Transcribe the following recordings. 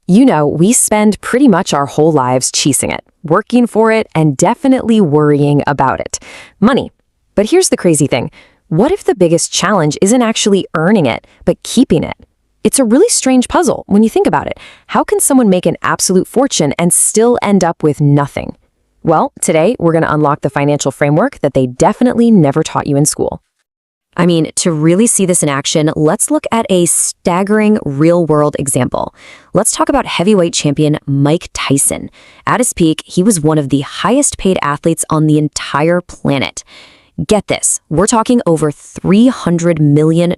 You know, we spend pretty much our whole lives chasing it, working for it, and definitely worrying about it. Money. But here's the crazy thing. What if the biggest challenge isn't actually earning it, but keeping it? It's a really strange puzzle when you think about it. How can someone make an absolute fortune and still end up with nothing? Well, today we're going to unlock the financial framework that they definitely never taught you in school. I mean, to really see this in action, let's look at a staggering real-world example. Let's talk about heavyweight champion Mike Tyson. At his peak, he was one of the highest-paid athletes on the entire planet. Get this, we're talking over $300 million.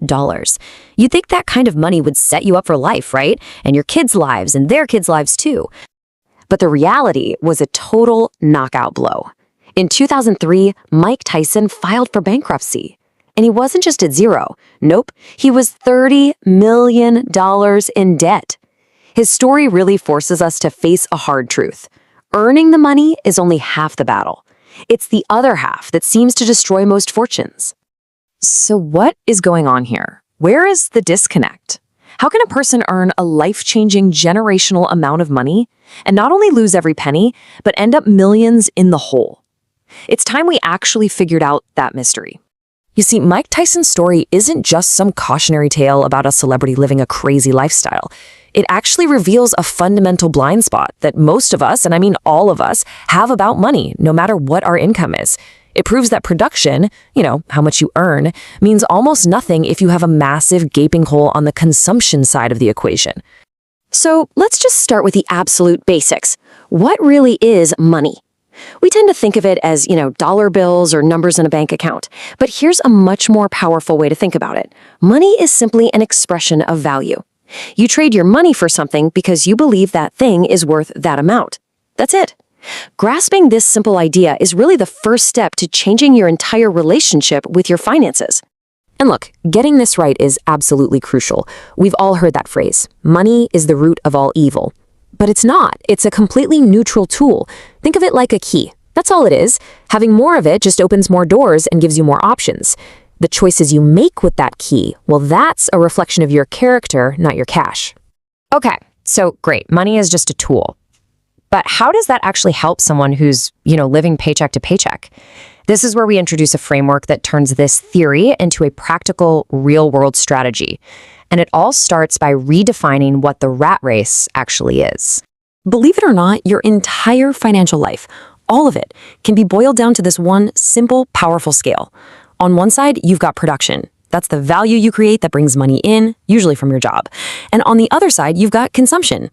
You'd think that kind of money would set you up for life, right? And your kids' lives and their kids' lives too. But the reality was a total knockout blow. In 2003, Mike Tyson filed for bankruptcy. And he wasn't just at zero. Nope, he was $30 million in debt. His story really forces us to face a hard truth. Earning the money is only half the battle. It's the other half that seems to destroy most fortunes. So what is going on here? Where is the disconnect? How can a person earn a life-changing generational amount of money and not only lose every penny, but end up millions in the hole? It's time we actually figured out that mystery. You see, Mike Tyson's story isn't just some cautionary tale about a celebrity living a crazy lifestyle. It actually reveals a fundamental blind spot that most of us, and I mean all of us, have about money, no matter what our income is. It proves that production, how much you earn, means almost nothing if you have a massive gaping hole on the consumption side of the equation. So let's just start with the absolute basics. What really is money? We tend to think of it as, dollar bills or numbers in a bank account. But here's a much more powerful way to think about it. Money is simply an expression of value. You trade your money for something because you believe that thing is worth that amount. That's it. Grasping this simple idea is really the first step to changing your entire relationship with your finances. And look, getting this right is absolutely crucial. We've all heard that phrase, money is the root of all evil. But it's not. It's a completely neutral tool. Think of it like a key. That's all it is. Having more of it just opens more doors and gives you more options. The choices you make with that key, well, that's a reflection of your character, not your cash. Okay, so great. Money is just a tool. But how does that actually help someone who's, living paycheck to paycheck? This is where we introduce a framework that turns this theory into a practical, real-world strategy. And it all starts by redefining what the rat race actually is. Believe it or not, your entire financial life, all of it, can be boiled down to this one simple, powerful scale. On one side, you've got production. That's the value you create that brings money in, usually from your job. And on the other side, you've got consumption.